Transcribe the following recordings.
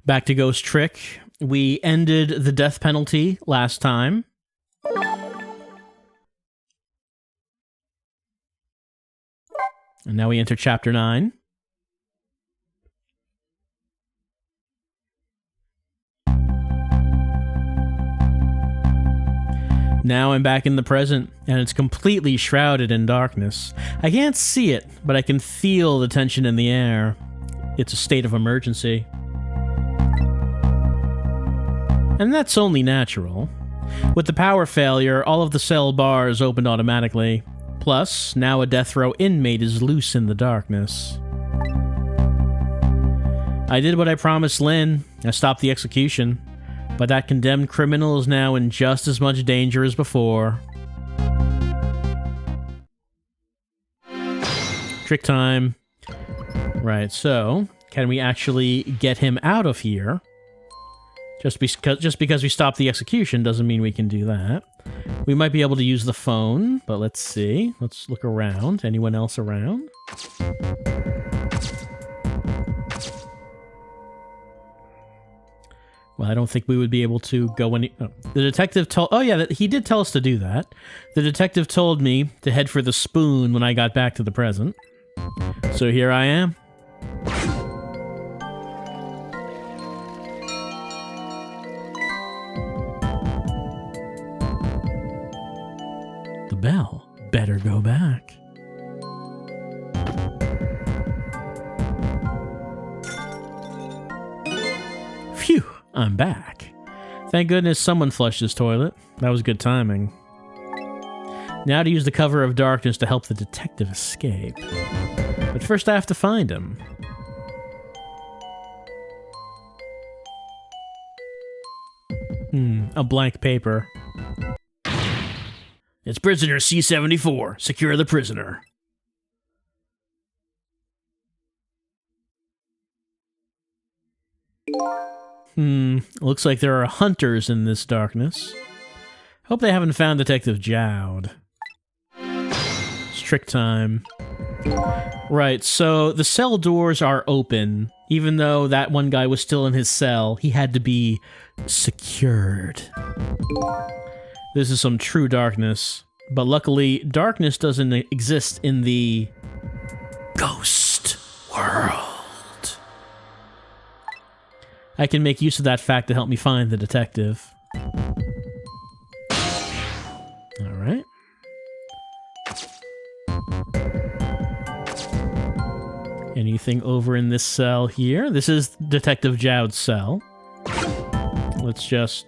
Back to Ghost Trick. We ended the death penalty last time. And now we enter Chapter 9. Now I'm back in the present, and it's completely shrouded in darkness. I can't see it, but I can feel the tension in the air. It's a state of emergency. And that's only natural. With the power failure, all of the cell bars opened automatically. Plus, now a death row inmate is loose in the darkness. I did what I promised Lynn. I stopped the execution. But that condemned criminal is now in just as much danger as before. Trick time. Right, so, can we actually get him out of here? Just because we stopped the execution doesn't mean we can do that. We might be able to use the phone, but let's see. Let's look around. Anyone else around? Well, I don't think we would be able to go any... Oh. The detective told... Oh, yeah, he did tell us to do that. The detective told me to head for the spoon when I got back to the present. So here I am. The bell better go back. Phew. I'm back. Thank goodness someone flushed this toilet. That was good timing. Now to use the cover of darkness to help the detective escape. But first I have to find him. A blank paper. It's prisoner C-74. Secure the prisoner. Looks like there are hunters in this darkness. Hope they haven't found Detective Jowd. It's trick time. Right, so the cell doors are open. Even though that one guy was still in his cell, he had to be secured. This is some true darkness. But luckily, darkness doesn't exist in the ghost world. I can make use of that fact to help me find the detective. Alright. Anything over in this cell here? This is Detective Jowd's cell. Let's just...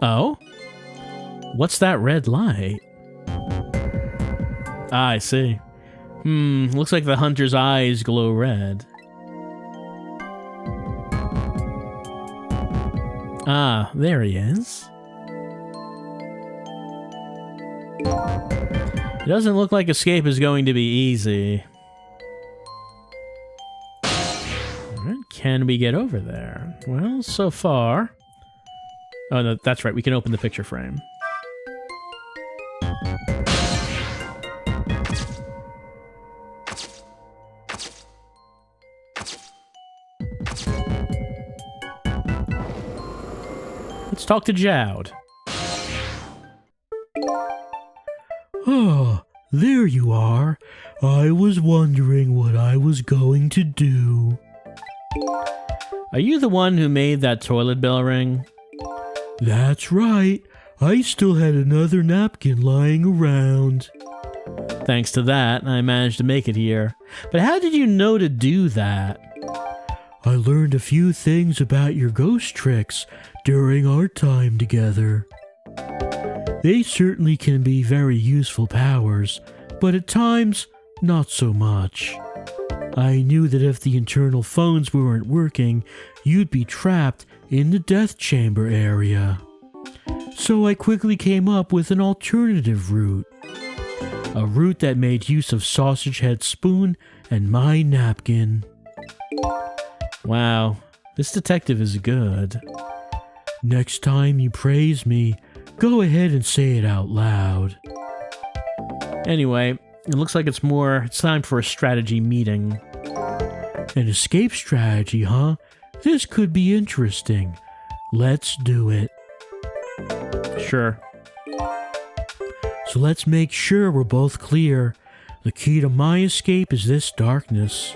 Oh? What's that red light? Ah, I see. Looks like the hunter's eyes glow red. Ah, there he is. It doesn't look like escape is going to be easy. Alright, can we get over there? Well, so far... Oh, no, that's right, we can open the picture frame. Let's talk to Jowd. Oh, there you are. I was wondering what I was going to do. Are you the one who made that toilet bell ring? That's right. I still had another napkin lying around. Thanks to that, I managed to make it here. But how did you know to do that? I learned a few things about your ghost tricks during our time together. They certainly can be very useful powers, but at times, not so much. I knew that if the internal phones weren't working, you'd be trapped in the death chamber area. So I quickly came up with an alternative route. A route that made use of Sausage Head Spoon and my napkin. Wow, this detective is good. Next time you praise me, go ahead and say it out loud. Anyway, it looks like it's time for a strategy meeting. An escape strategy, huh? This could be interesting. Let's do it. Sure. So let's make sure we're both clear. The key to my escape is this darkness.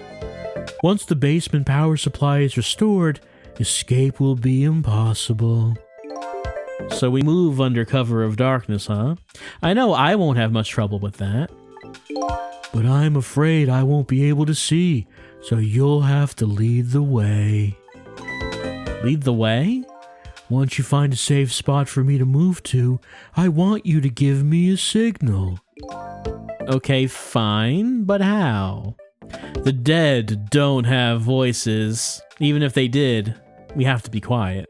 Once the basement power supply is restored, escape will be impossible. So we move under cover of darkness, huh? I know I won't have much trouble with that. But I'm afraid I won't be able to see, so you'll have to lead the way. Lead the way? Once you find a safe spot for me to move to, I want you to give me a signal. Okay, fine, but how? The dead don't have voices. Even if they did, we have to be quiet.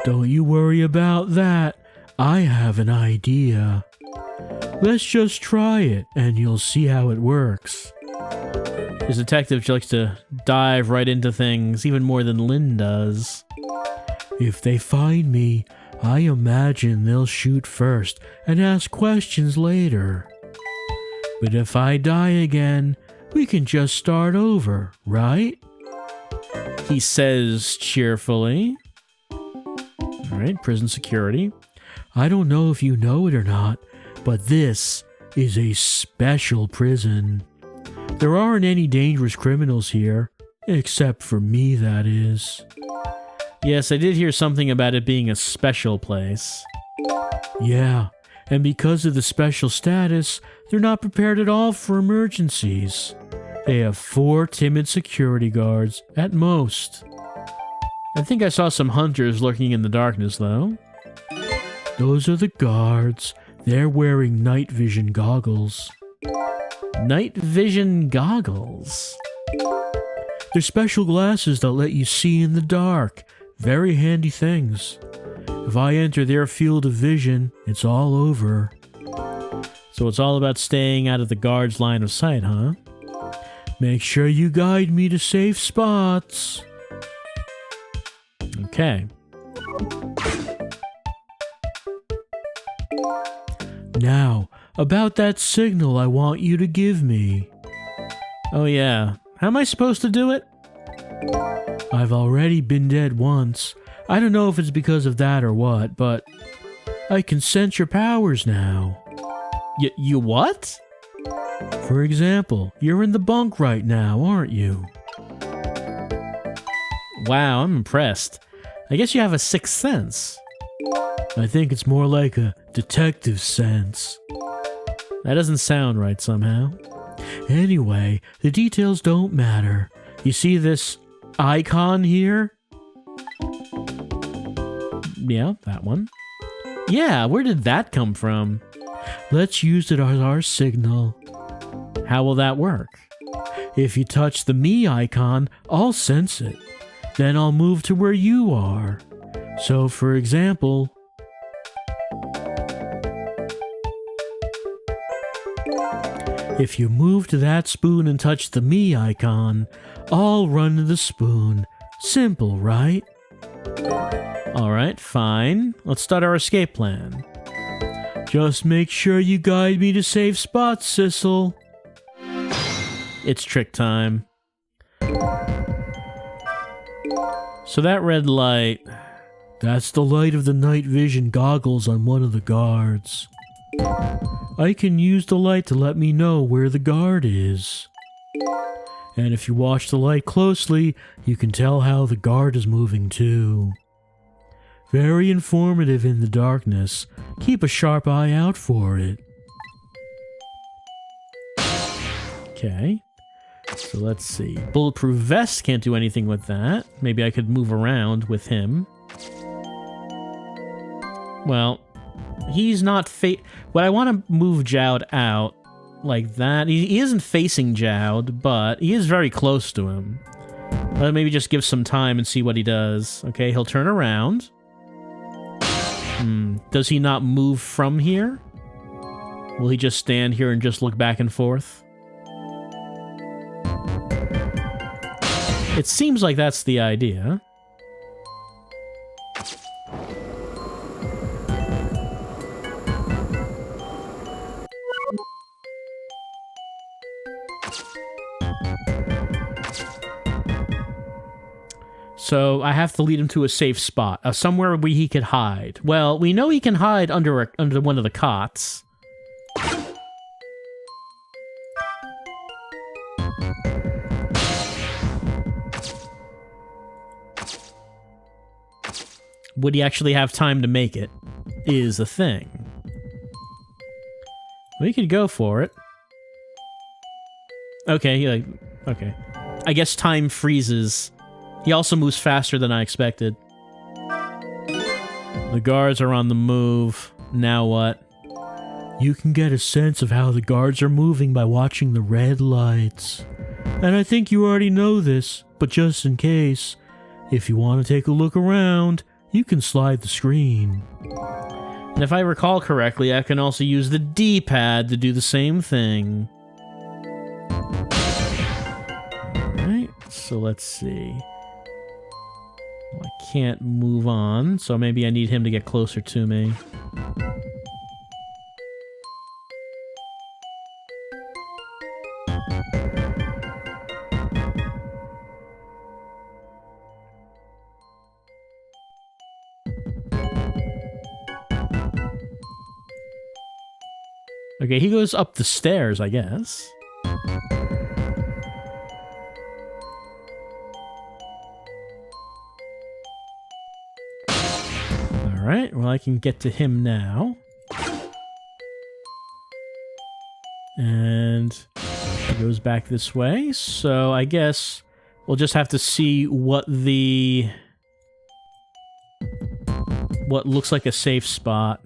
Don't you worry about that. I have an idea. Let's just try it, and you'll see how it works. This detective likes to dive right into things, even more than Lynn does. If they find me, I imagine they'll shoot first and ask questions later. But if I die again, we can just start over, right? He says cheerfully. Alright, prison security. I don't know if you know it or not, but this is a special prison. There aren't any dangerous criminals here, except for me, that is. Yes, I did hear something about it being a special place. Yeah, and because of the special status, they're not prepared at all for emergencies. They have 4 timid security guards, at most. I think I saw some hunters lurking in the darkness, though. Those are the guards. They're wearing night vision goggles. Night vision goggles? They're special glasses that let you see in the dark. Very handy things. If I enter their field of vision, it's all over. So it's all about staying out of the guard's line of sight, huh? Make sure you guide me to safe spots. Okay. Now, about that signal I want you to give me. Oh yeah. How am I supposed to do it? I've already been dead once. I don't know if it's because of that or what, but I can sense your powers now. You what? For example, you're in the bunk right now, aren't you? Wow, I'm impressed. I guess you have a sixth sense. I think it's more like a detective sense. That doesn't sound right somehow. Anyway, the details don't matter. You see this icon here? Yeah, that one. Yeah, where did that come from? Let's use it as our signal. How will that work? If you touch the me icon, I'll sense it. Then I'll move to where you are. So, for example, if you move to that spoon and touch the me icon, I'll run to the spoon. Simple, right? Alright, fine. Let's start our escape plan. Just make sure you guide me to safe spots, Sissel. It's trick time. So that red light... That's the light of the night vision goggles on one of the guards. I can use the light to let me know where the guard is. And if you watch the light closely, you can tell how the guard is moving too. Very informative in the darkness. Keep a sharp eye out for it. Okay. So let's see. Bulletproof vest can't do anything with that. Maybe I could move around with him. Well, he's not What I want to move Jowd out like that. He isn't facing Jowd, but he is very close to him. Maybe just give some time and see what he does. Okay, he'll turn around. Does he not move from here? Will he just stand here and just look back and forth? It seems like that's the idea. So I have to lead him to a safe spot, somewhere where he could hide. Well, we know he can hide under one of the cots. Would he actually have time to make it? Is the thing. We could go for it. Okay, okay. I guess time freezes. He also moves faster than I expected. The guards are on the move. Now what? You can get a sense of how the guards are moving by watching the red lights. And I think you already know this, but just in case, if you want to take a look around, you can slide the screen. And if I recall correctly, I can also use the D-pad to do the same thing. Alright, so let's see. Well, I can't move on, so maybe I need him to get closer to me. Okay, he goes up the stairs, I guess. Alright, well I can get to him now. And he goes back this way, so I guess we'll just have to see what looks like a safe spot.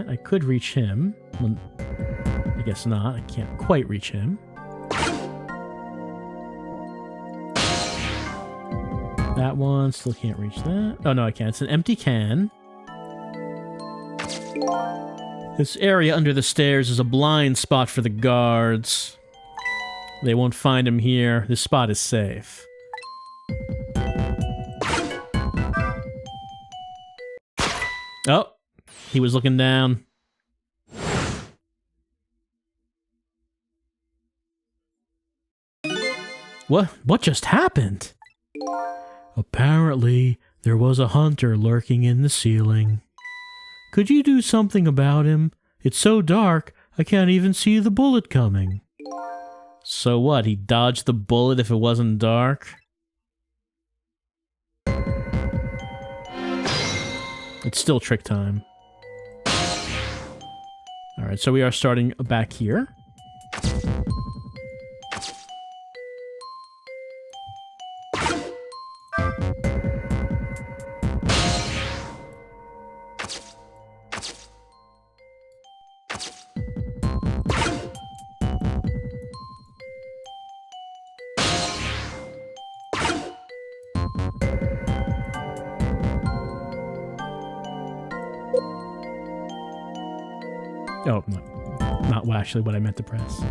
I could reach him. Well, I guess not. I can't quite reach him. That one, still can't reach that. Oh, no, I can't. It's an empty can. This area under the stairs is a blind spot for the guards. They won't find him here. This spot is safe. Oh, he was looking down. What just happened? Apparently, there was a hunter lurking in the ceiling. Could you do something about him? It's so dark, I can't even see the bullet coming. So what, he dodged the bullet if it wasn't dark? It's still trick time. Alright, so we are starting back here. Oh, not actually what I meant to press.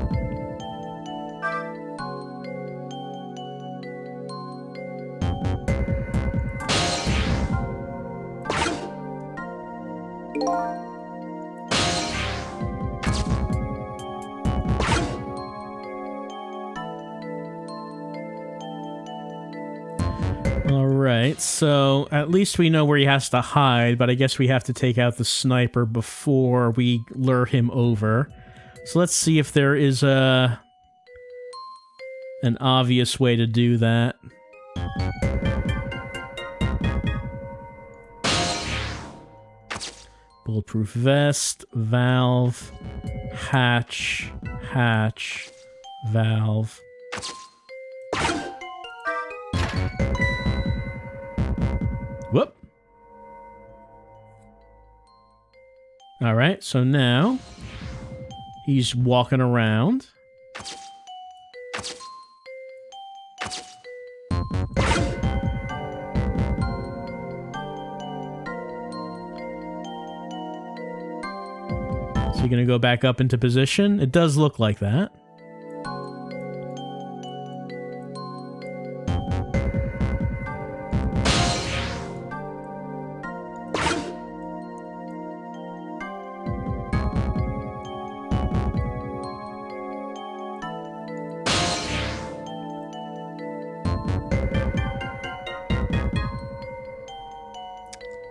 Alright, so at least we know where he has to hide, but I guess we have to take out the sniper before we lure him over. So let's see if there is an obvious way to do that. Bulletproof vest, valve, hatch, valve. Whoop. Alright, so now he's walking around. So you're gonna go back up into position? It does look like that.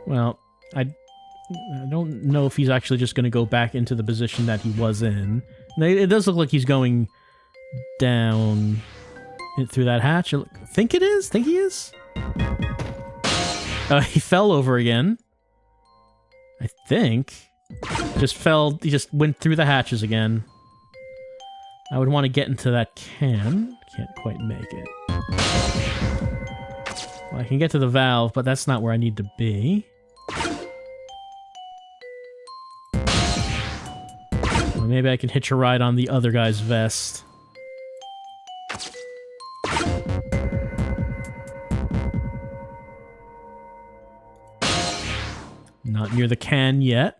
Well, I don't know if he's actually just going to go back into the position that he was in. It does look like he's going down through that hatch. Think it is? Think he is? He fell over again. I think. Just fell. He just went through the hatches again. I would want to get into that can. Can't quite make it. Well, I can get to the valve, but that's not where I need to be. Well, maybe I can hitch a ride on the other guy's vest. Not near the can yet.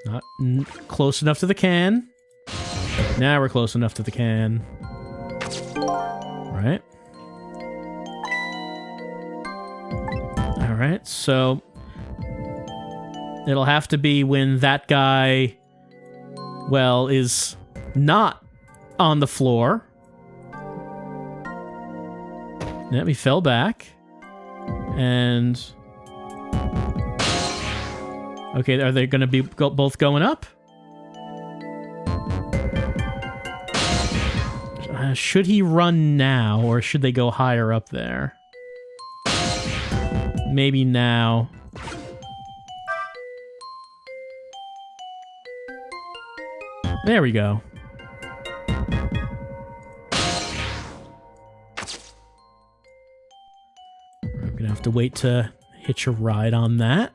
Not close enough to the can. Now we're close enough to the can. Right. Alright, so it'll have to be when that guy, well, is not on the floor. Yep, he fell back. And... okay, are they going to be both going up? Should he run now, or should they go higher up there? Maybe now. There we go. I'm gonna have to wait to hitch a ride on that.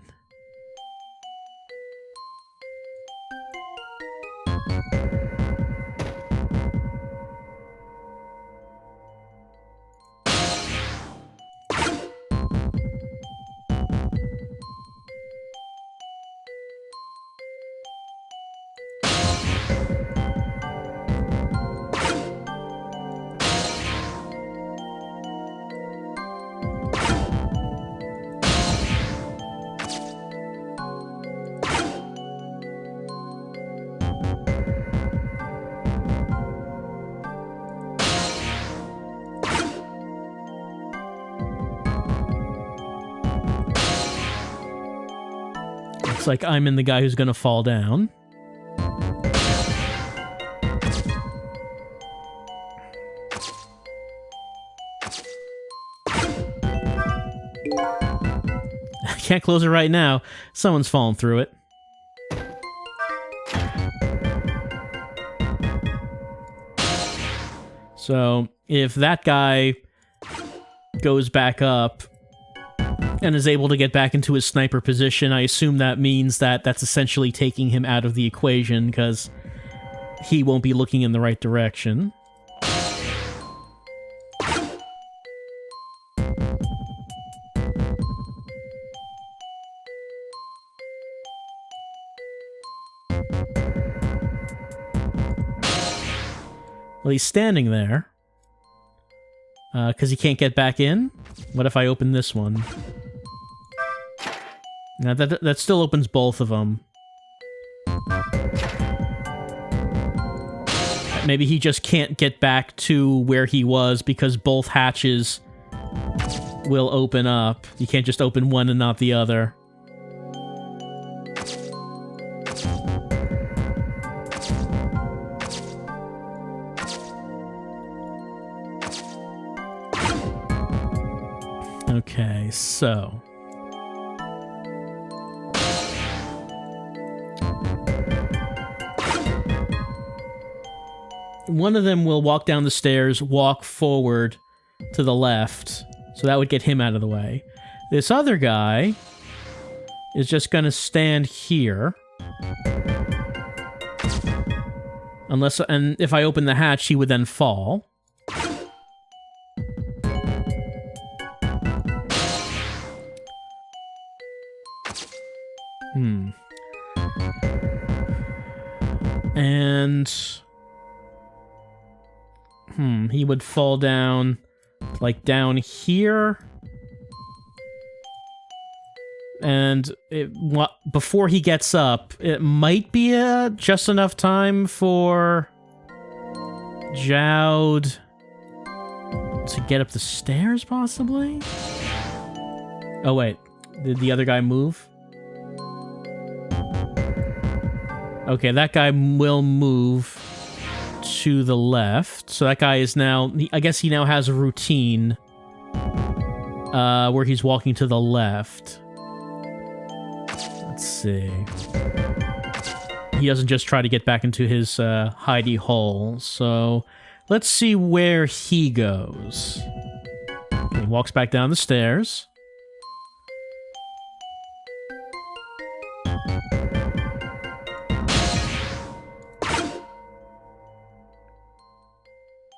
Looks like I'm in the guy who's gonna fall down. I can't close it right now. Someone's falling through it. So, if that guy goes back up and is able to get back into his sniper position, I assume that means that that's essentially taking him out of the equation, because he won't be looking in the right direction. Well, he's standing there. Because he can't get back in? What if I open this one? Now, that still opens both of them. Maybe he just can't get back to where he was because both hatches will open up. You can't just open one and not the other. Okay, so... one of them will walk down the stairs, walk forward to the left, so that would get him out of the way. This other guy is just gonna stand here. Unless, and if I open the hatch, he would then fall. And... he would fall down, like, down here. And before he gets up, it might be just enough time for Jowd To get up the stairs, possibly? Oh, wait. Did the other guy move? Okay, that guy will move to the left. So that guy is now... I guess he now has a routine where he's walking to the left. Let's see. He doesn't just try to get back into his hidey hole. So let's see where he goes. He walks back down the stairs.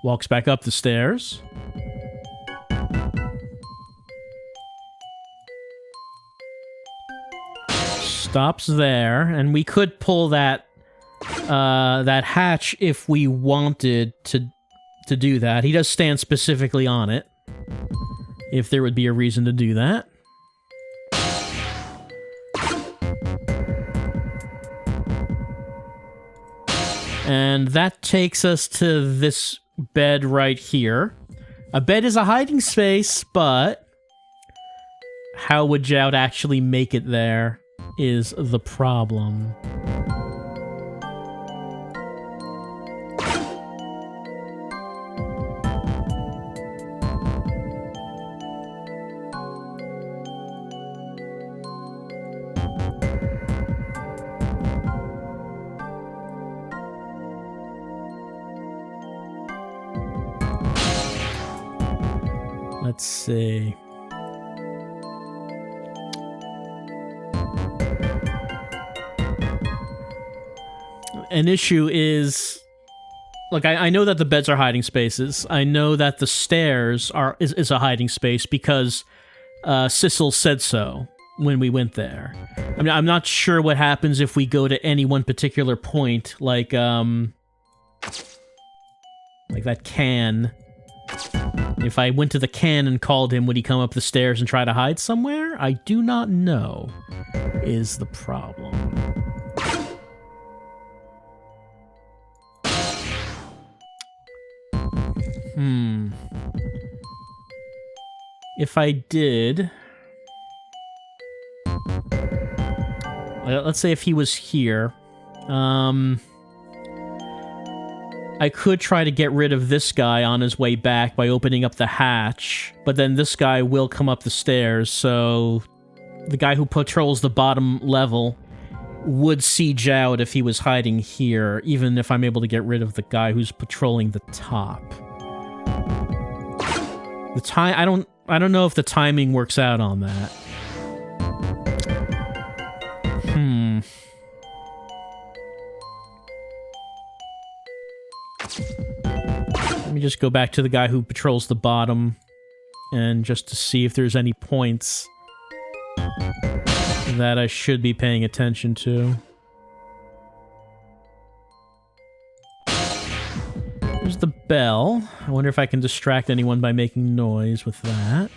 Walks back up the stairs. Stops there, and we could pull that that hatch if we wanted to do that. He does stand specifically on it, if there would be a reason to do that. And that takes us to this bed right here. A bed is a hiding space, but how would Jowd actually make it there is the problem. Let's see. An issue is, like, I know that the beds are hiding spaces. I know that the stairs is a hiding space because Sissel said so when we went there. I mean, I'm not sure what happens if we go to any one particular point, like that can. If I went to the can and called him, would he come up the stairs and try to hide somewhere? I do not know, is the problem. If I did... let's say if he was here... I could try to get rid of this guy on his way back by opening up the hatch, but then this guy will come up the stairs, so the guy who patrols the bottom level would see Jowd if he was hiding here, even if I'm able to get rid of the guy who's patrolling the top. The time I don't know if the timing works out on that. Let me just go back to the guy who patrols the bottom and just to see if there's any points that I should be paying attention to. There's the bell. I wonder if I can distract anyone by making noise with that.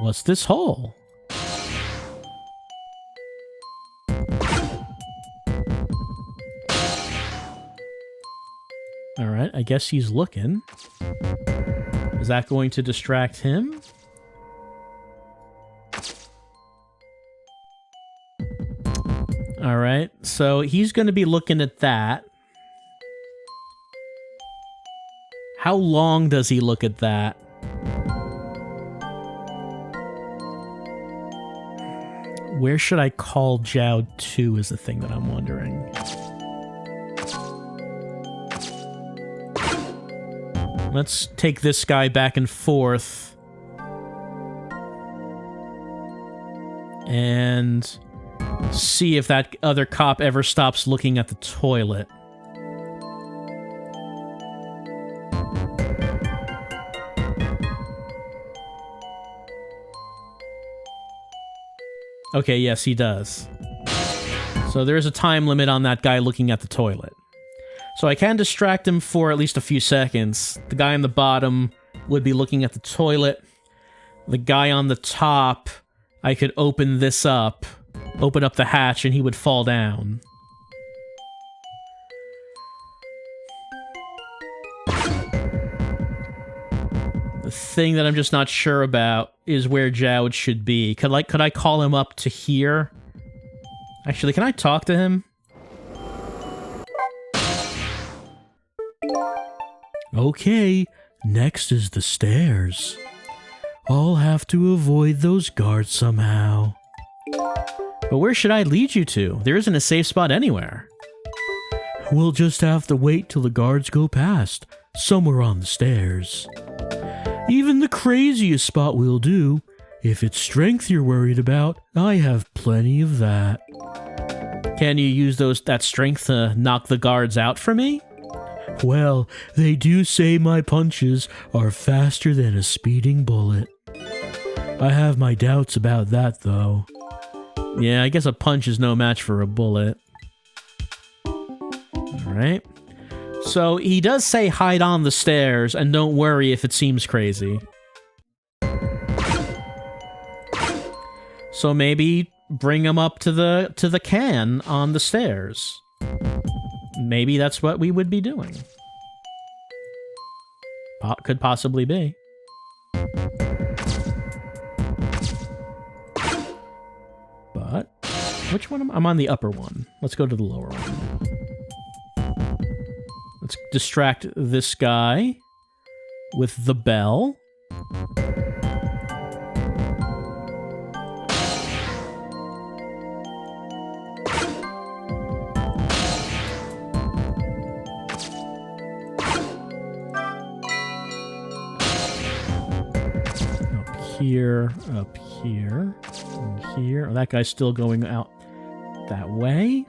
What's this hole? Alright, I guess he's looking. Is that going to distract him? Alright, so he's going to be looking at that. How long does he look at that? Where should I call Jowd to is the thing that I'm wondering. Let's take this guy back and forth. And see if that other cop ever stops looking at the toilet. Okay, yes, he does. So there's a time limit on that guy looking at the toilet. So I can distract him for at least a few seconds. The guy on the bottom would be looking at the toilet. The guy on the top, I could open this up, open up the hatch, and he would fall down. thing that I'm just not sure about is where Jowd should be. Could I call him up to here? Actually, can I talk to him? Okay, next is the stairs. I'll have to avoid those guards somehow. But where should I lead you to? There isn't a safe spot anywhere. We'll just have to wait till the guards go past, somewhere on the stairs. Even the craziest spot will do. If it's strength you're worried about, I have plenty of that. Can you use that strength to knock the guards out for me? Well, they do say my punches are faster than a speeding bullet. I have my doubts about that, though. Yeah, I guess a punch is no match for a bullet. Alright. So, he does say hide on the stairs, and don't worry if it seems crazy. So maybe bring him up to the can on the stairs. Maybe that's what we would be doing. Could possibly be. But, which one I'm on the upper one. Let's go to the lower one. Let's distract this guy with the bell. Up here, and here. Oh, that guy's still going out that way.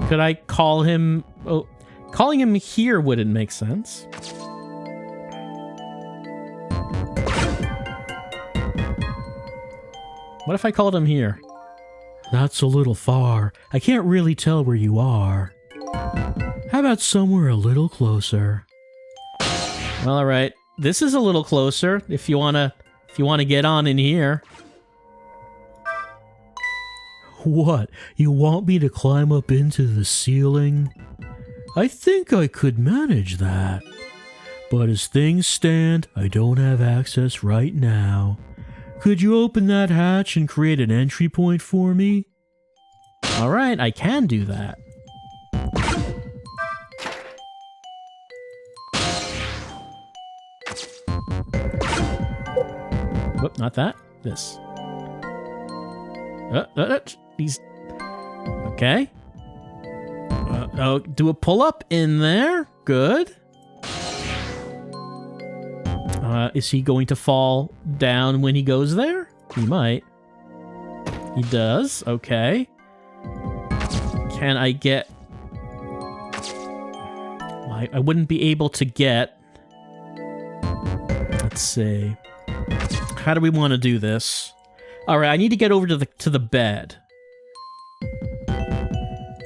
Could I call him? Oh, calling him here wouldn't make sense. What if I called him here? That's a little far. I can't really tell where you are. How about somewhere a little closer? Well, all right. This is a little closer. If you wanna get on in here. What? You want me to climb up into the ceiling? I think I could manage that. But as things stand, I don't have access right now. Could you open that hatch and create an entry point for me? All right, I can do that. Whoop, not that. This. He's... Okay. Oh, do a pull-up in there. Good. Is he going to fall down when he goes there? He might. He does. Okay. Can I get... I wouldn't be able to get... Let's see. How do we want to do this? Alright, I need to get over to the bed.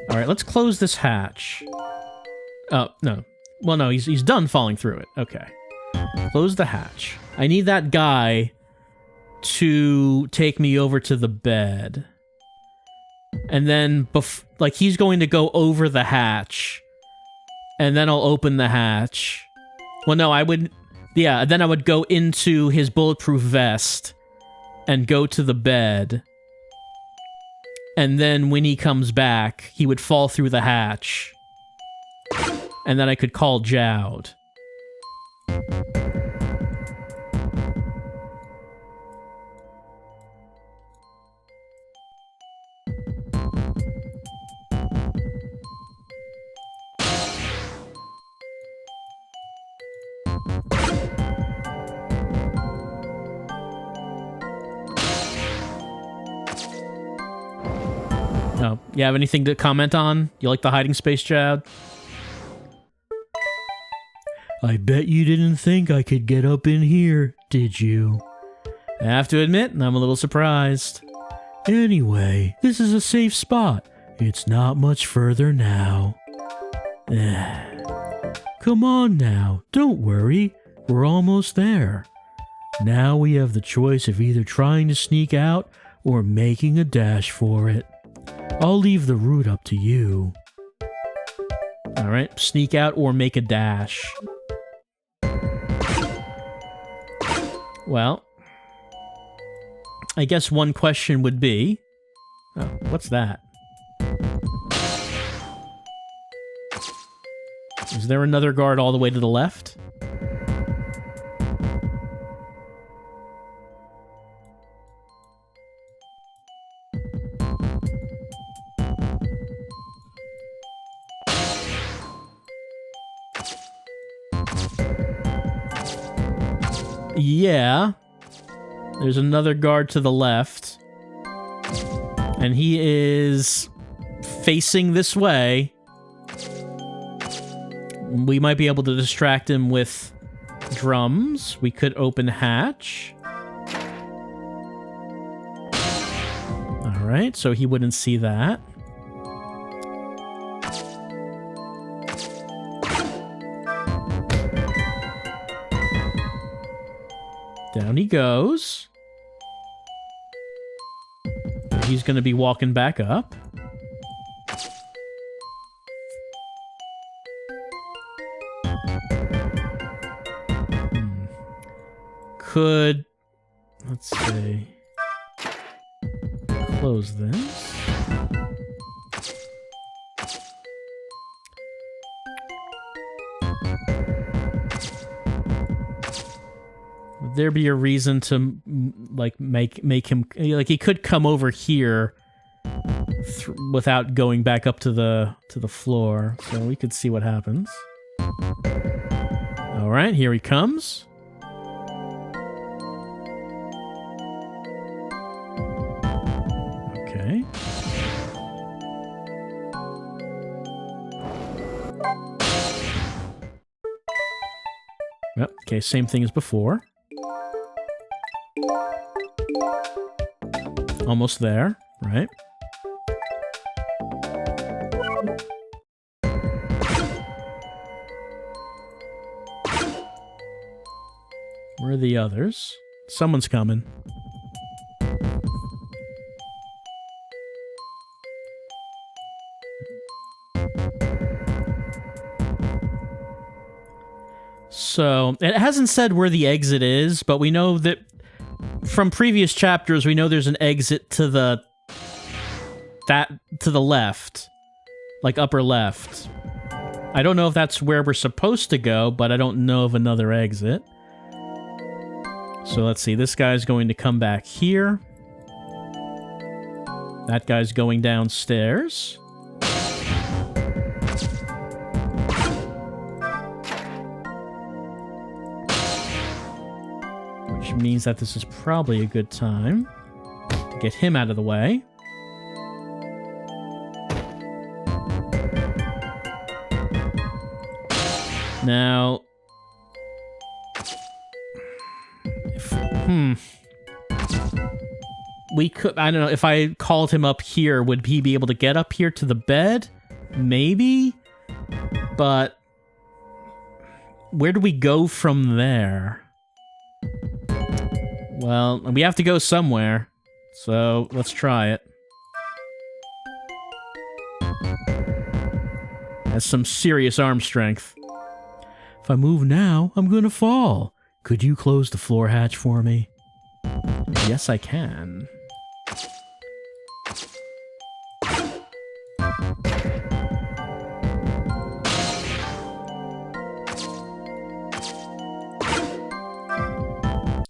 Alright, let's close this hatch. Oh, no. Well, no, he's done falling through it. Okay. Close the hatch. I need that guy to take me over to the bed. And then, he's going to go over the hatch. And then I'll open the hatch. Well, no, I would... Yeah, then I would go into his bulletproof vest and go to the bed. And then when he comes back, he would fall through the hatch. And then I could call Jowd. Oh, you have anything to comment on? You like the hiding space, Jowd? I bet you didn't think I could get up in here, did you? I have to admit, I'm a little surprised. Anyway, this is a safe spot. It's not much further now. Come on now, don't worry. We're almost there. Now we have the choice of either trying to sneak out or making a dash for it. I'll leave the route up to you. Alright, sneak out or make a dash. Well, I guess one question would be... Oh, what's that? Is there another guard all the way to the left? Yeah. There's another guard to the left. And he is facing this way. We might be able to distract him with drums. We could open hatch. Alright, so he wouldn't see that. Down he goes. He's going to be walking back up. Could... Let's see. Close this. Would there be a reason to, like, make him... Like, he could come over here without going back up to the floor. So we could see what happens. Alright, here he comes. Okay. Yep, okay, same thing as before. Almost there, right? Where are the others? Someone's coming. So, it hasn't said where the exit is, but we know that from previous chapters, we know there's an exit to the left, like upper left. I don't know if that's where we're supposed to go, but I don't know of another exit. So let's see, this guy's going to come back here. That guy's going downstairs. Which means that this is probably a good time to get him out of the way. Now... We could... I don't know, if I called him up here, would he be able to get up here to the bed? Maybe? But... where do we go from there? Well, we have to go somewhere, so let's try it. Has some serious arm strength. If I move now, I'm gonna fall. Could you close the floor hatch for me? Yes, I can.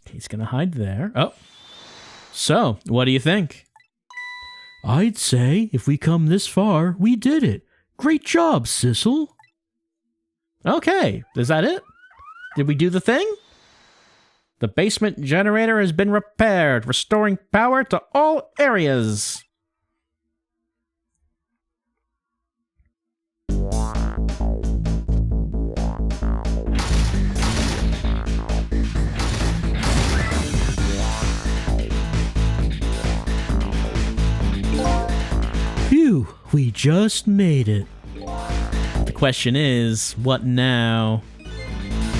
He's gonna hide there. Oh. So, what do you think? I'd say, if we come this far, we did it. Great job, Sissel. Okay, is that it? Did we do the thing? The basement generator has been repaired, restoring power to all areas. Phew, we just made it. The question is, what now?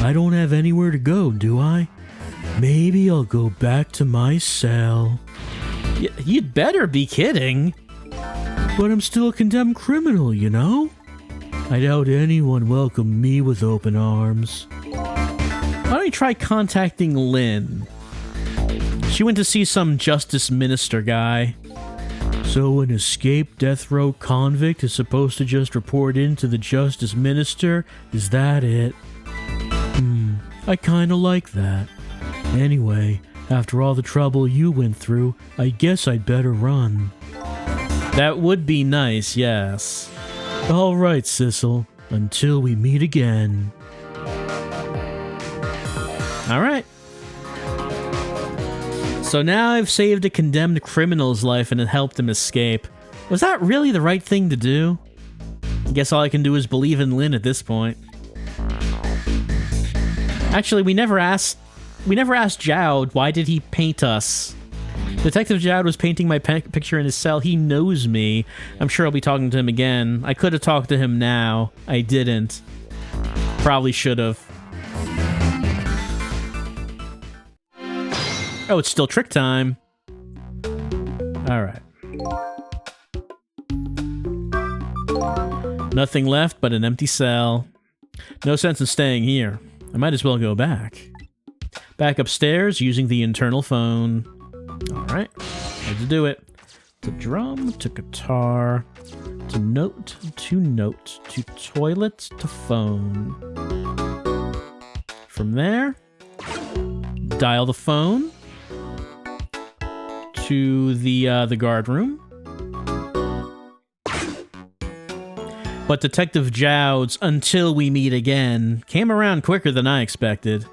I don't have anywhere to go, do I? Maybe I'll go back to my cell. You'd better be kidding. But I'm still a condemned criminal, you know? I doubt anyone welcomed me with open arms. Why don't you try contacting Lynn? She went to see some justice minister guy. So an escaped death row convict is supposed to just report in to the justice minister? Is that it? I kinda like that. Anyway, after all the trouble you went through, I guess I'd better run. That would be nice, yes. All right, Sissel. Until we meet again. All right. So now I've saved a condemned criminal's life and helped him escape. Was that really the right thing to do? I guess all I can do is believe in Lynn at this point. Actually, we never asked Jowd, why did he paint us? Detective Jowd was painting my picture in his cell. He knows me. I'm sure I'll be talking to him again. I could have talked to him now. I didn't. Probably should have. Oh, it's still trick time. Alright. Nothing left but an empty cell. No sense in staying here. I might as well go back. Back upstairs using the internal phone. Alright. Let's do it. To drum, to guitar, to note, to toilet, to phone. From there, dial the phone to the guard room. But Detective Jowd's "Until We Meet Again" came around quicker than I expected.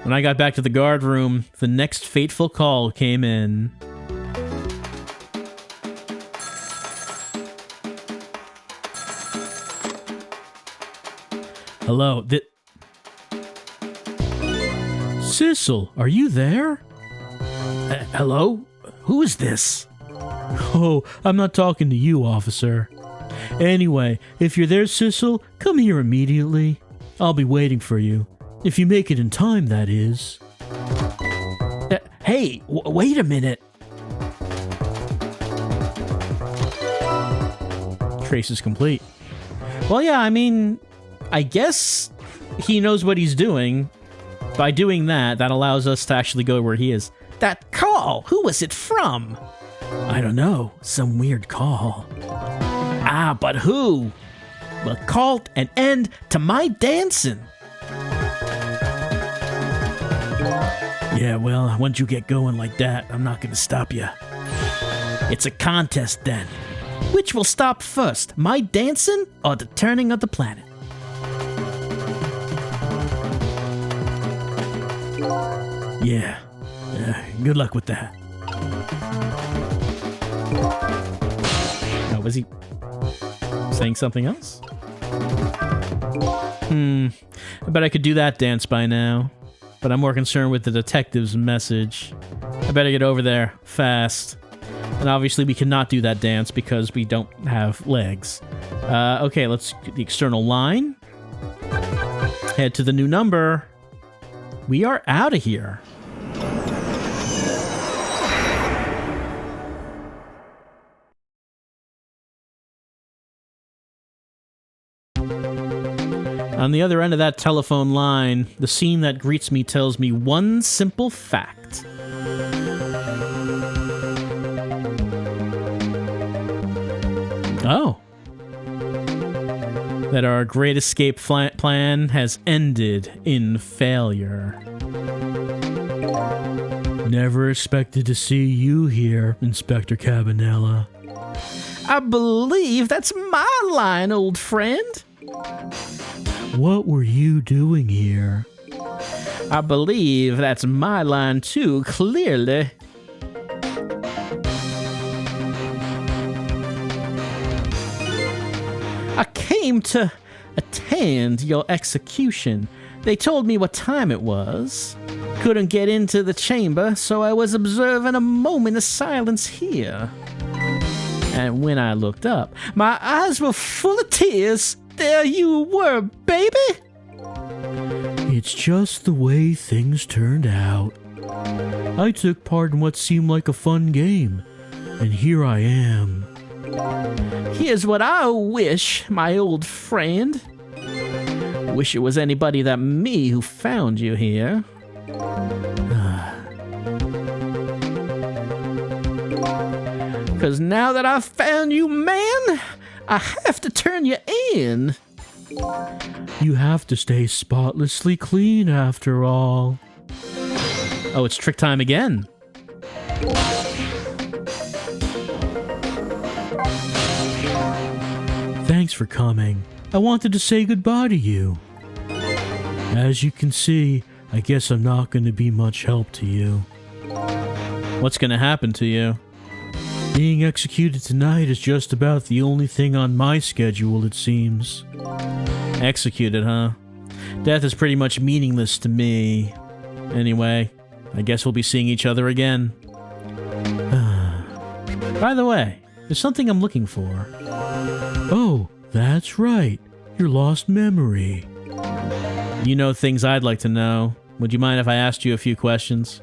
When I got back to the guard room, the next fateful call came in. Hello, Sissel, are you there? Hello? Who is this? Oh, I'm not talking to you, officer. Anyway, if you're there, Sissel, come here immediately. I'll be waiting for you. If you make it in time, that is. Hey, wait a minute. Trace is complete. Well, yeah, I mean, I guess he knows what he's doing. By doing that, that allows us to actually go where he is. That call! Who was it from? I don't know. Some weird call. Ah, but who? Well, called an end to my dancing. Yeah, well, once you get going like that, I'm not gonna stop you. It's a contest then. Which will stop first, my dancing or the turning of the planet? Yeah. Good luck with that. Oh, was he saying something else? I bet I could do that dance by now. But I'm more concerned with the detective's message. I better get over there fast. And obviously we cannot do that dance because we don't have legs. Okay, let's get the external line. Head to the new number. We are out of here. On the other end of that telephone line, the scene that greets me tells me one simple fact. Oh. That our great escape plan has ended in failure. Never expected to see you here, Inspector Cabanella. I believe that's my line, old friend. What were you doing here? I believe that's my line too, clearly. I came to attend your execution. They told me what time it was. Couldn't get into the chamber, so I was observing a moment of silence here. And when I looked up, my eyes were full of tears. There you were, baby! It's just the way things turned out. I took part in what seemed like a fun game, and here I am. Here's what I wish, my old friend. Wish it was anybody but me who found you here. 'Cause now that I've found you, man, I have to turn you in. You have to stay spotlessly clean after all. Oh, it's trick time again. Thanks for coming. I wanted to say goodbye to you. As you can see, I guess I'm not going to be much help to you. What's gonna happen to you? Being executed tonight is just about the only thing on my schedule, it seems. Executed, huh? Death is pretty much meaningless to me. Anyway, I guess we'll be seeing each other again. By the way, there's something I'm looking for. Oh, that's right. Your lost memory. You know things I'd like to know. Would you mind if I asked you a few questions?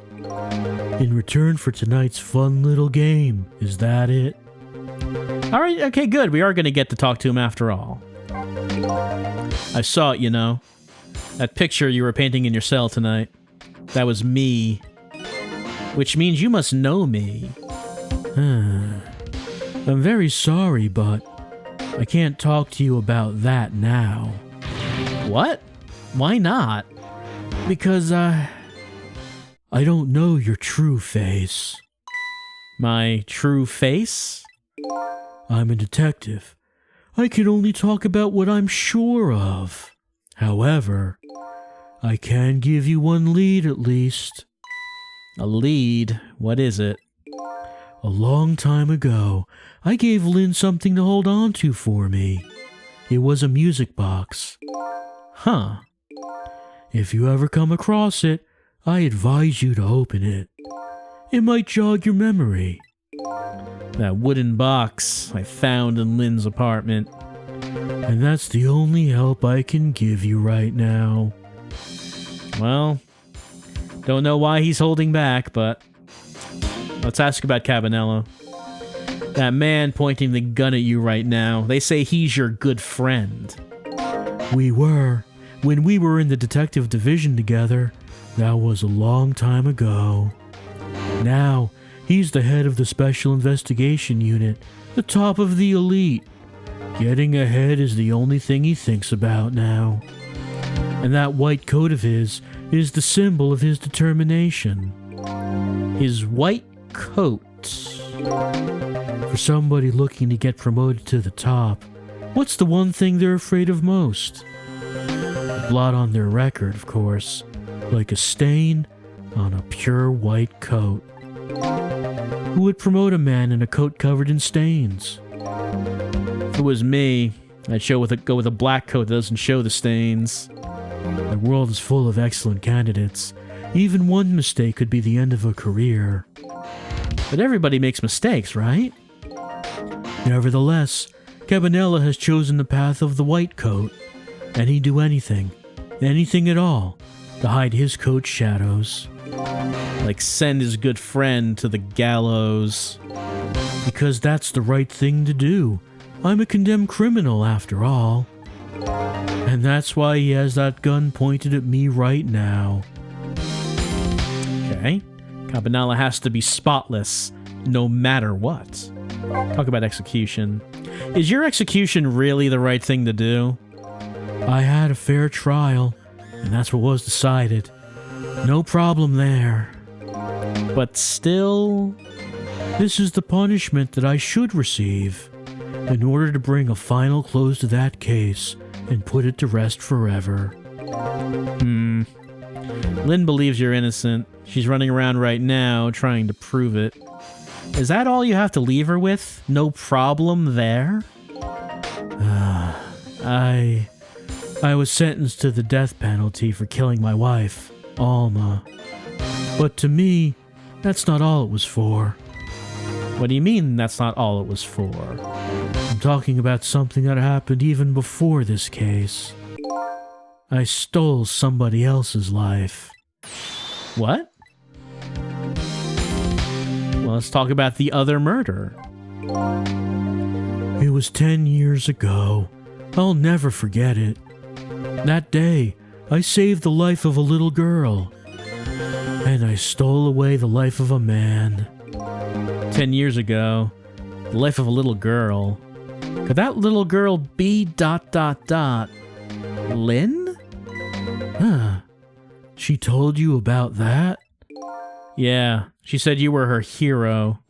In return for tonight's fun little game, is that it? Alright, okay, good. We are going to get to talk to him after all. I saw it, you know. That picture you were painting in your cell tonight. That was me. Which means you must know me. I'm very sorry, but I can't talk to you about that now. What? Why not? Because I don't know your true face. My true face? I'm a detective. I can only talk about what I'm sure of. However, I can give you one lead at least. A lead? What is it? A long time ago, I gave Lynn something to hold on to for me. It was a music box. Huh. If you ever come across it, I advise you to open it. It might jog your memory. That wooden box I found in Lynn's apartment. And that's the only help I can give you right now. Well, don't know why he's holding back, but let's ask about Cabanella. That man pointing the gun at you right now, they say he's your good friend. We were. When we were in the detective division together, that was a long time ago. Now, he's the head of the Special Investigation Unit, the top of the elite. Getting ahead is the only thing he thinks about now. And that white coat of his is the symbol of his determination. His white coat. For somebody looking to get promoted to the top, what's the one thing they're afraid of most? The blot on their record, of course, like a stain on a pure white coat. Who would promote a man in a coat covered in stains? If it was me, I'd go with a black coat that doesn't show the stains. The world is full of excellent candidates. Even one mistake could be the end of a career. But everybody makes mistakes, right? Nevertheless, Cabanella has chosen the path of the white coat, and he'd do anything at all, to hide his coat's shadows. Like send his good friend to the gallows. Because that's the right thing to do. I'm a condemned criminal, after all. And that's why he has that gun pointed at me right now. Okay. Cabanella has to be spotless, no matter what. Talk about execution. Is your execution really the right thing to do? I had a fair trial, and that's what was decided. No problem there. But still... This is the punishment that I should receive, in order to bring a final close to that case and put it to rest forever. Lynn believes you're innocent. She's running around right now trying to prove it. Is that all you have to leave her with? No problem there? I was sentenced to the death penalty for killing my wife, Alma. But to me, that's not all it was for. What do you mean that's not all it was for? I'm talking about something that happened even before this case. I stole somebody else's life. What? Well, let's talk about the other murder. It was 10 years ago. I'll never forget it. That day, I saved the life of a little girl. And I stole away the life of a man. 10 years ago. The life of a little girl. Could that little girl be ... Lynn? Huh. She told you about that? Yeah, she said you were her hero.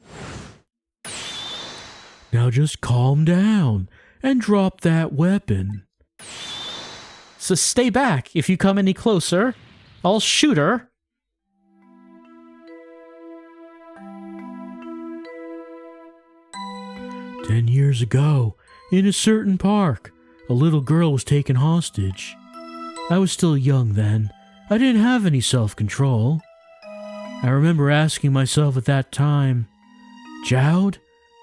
Now just calm down and drop that weapon. So stay back. If you come any closer, I'll shoot her. "10 years ago, in a certain park, a little girl was taken hostage. I was still young then. I didn't have any self-control. I remember asking myself at that time, Jowd,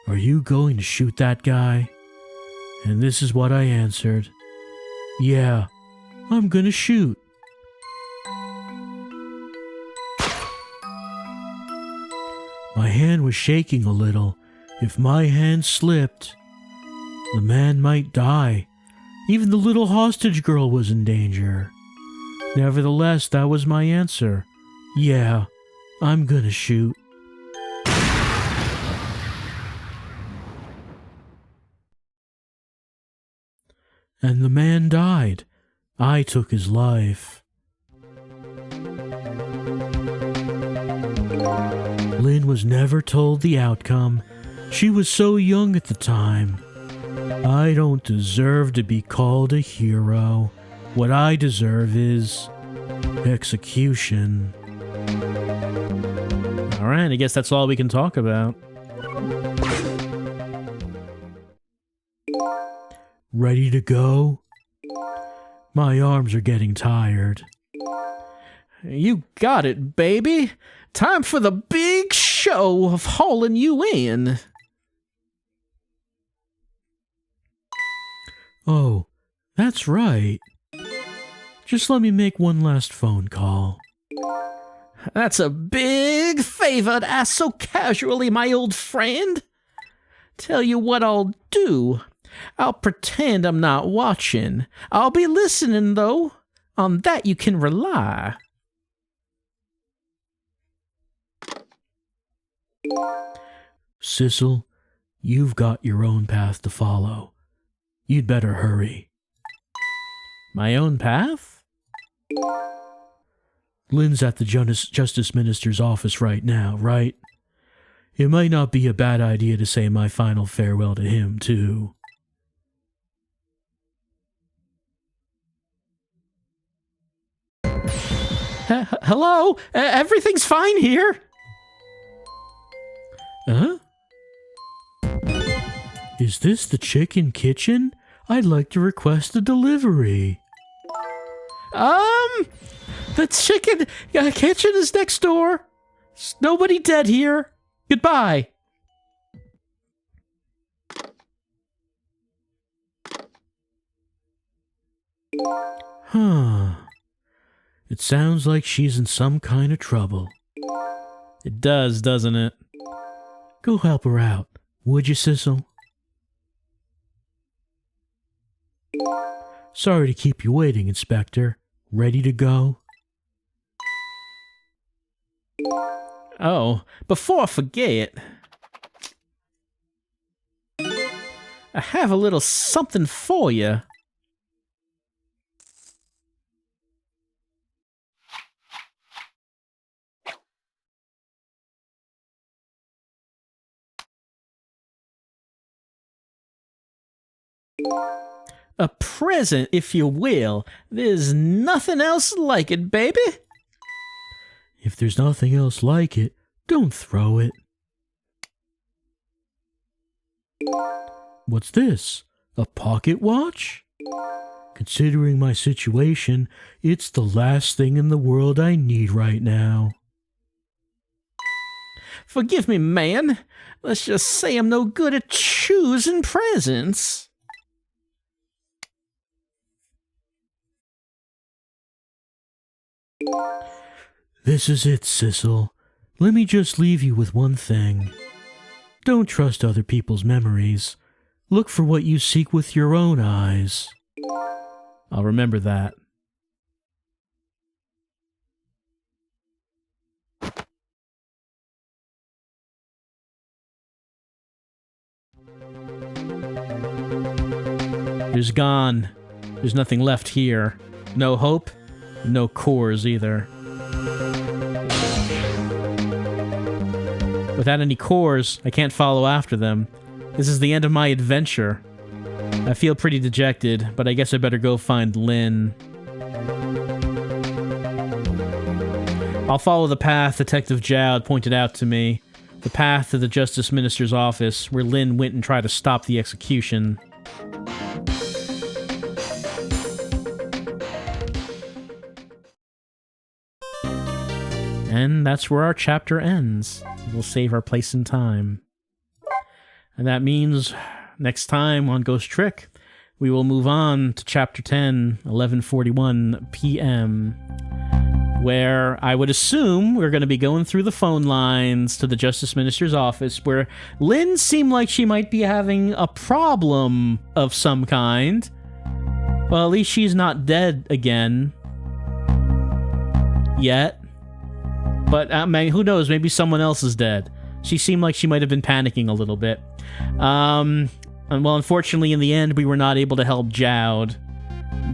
are you going to shoot that guy? And this is what I answered. Yeah, I'm gonna shoot. My hand was shaking a little. If my hand slipped, the man might die. Even the little hostage girl was in danger. Nevertheless, that was my answer. Yeah, I'm gonna shoot. And the man died. I took his life. Lynn was never told the outcome. She was so young at the time. I don't deserve to be called a hero. What I deserve is execution. Alright, I guess that's all we can talk about. Ready to go? My arms are getting tired. You got it, baby. Time for the big show of hauling you in. Oh, that's right. Just let me make one last phone call. That's a big favor to ask so casually, my old friend. Tell you what I'll do. I'll pretend I'm not watching. I'll be listening, though. On that you can rely. Sissel, you've got your own path to follow. You'd better hurry. My own path? Lynn's at the Justice Minister's office right now, right? It might not be a bad idea to say my final farewell to him, too. Hello? Everything's fine here. Huh? Is this the chicken kitchen? I'd like to request a delivery. The chicken kitchen is next door. There's nobody dead here. Goodbye. Huh. It sounds like she's in some kind of trouble. It does, doesn't it? Go help her out, would you, Sissel? Sorry to keep you waiting, Inspector. Ready to go? Oh, before I forget, I have a little something for you. A present, if you will. There's nothing else like it, baby. If there's nothing else like it, don't throw it. What's this? A pocket watch? Considering my situation, it's the last thing in the world I need right now. Forgive me, man. Let's just say I'm no good at choosing presents. This is it, Sissel. Let me just leave you with one thing. Don't trust other people's memories. Look for what you seek with your own eyes. I'll remember that. It's gone. There's nothing left here. No hope, no cores either. Without any cores, I can't follow after them. This is the end of my adventure. I feel pretty dejected, but I guess I better go find Lynn. I'll follow the path Detective Jowd pointed out to me. The path to the Justice Minister's office, where Lynn went and tried to stop the execution. And that's where our chapter ends. We'll save our place in time. And that means next time on Ghost Trick, we will move on to Chapter 10, 11:41 p.m., where I would assume we're going to be going through the phone lines to the Justice Minister's office, where Lynn seemed like she might be having a problem of some kind. Well, at least she's not dead again. Yet. But, who knows? Maybe someone else is dead. She seemed like she might have been panicking a little bit. And well, unfortunately, in the end, we were not able to help Jowd.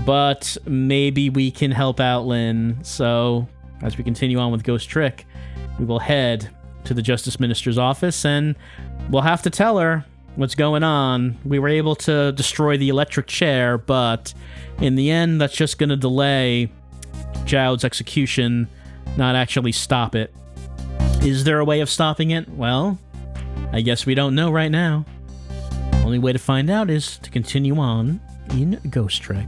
But maybe we can help out Lynn. So, as we continue on with Ghost Trick, we will head to the Justice Minister's office, and we'll have to tell her what's going on. We were able to destroy the electric chair, but in the end, that's just going to delay Jowd's execution, not actually stop it. Is there a way of stopping it? Well, I guess we don't know right now. Only way to find out is to continue on in Ghost Trick.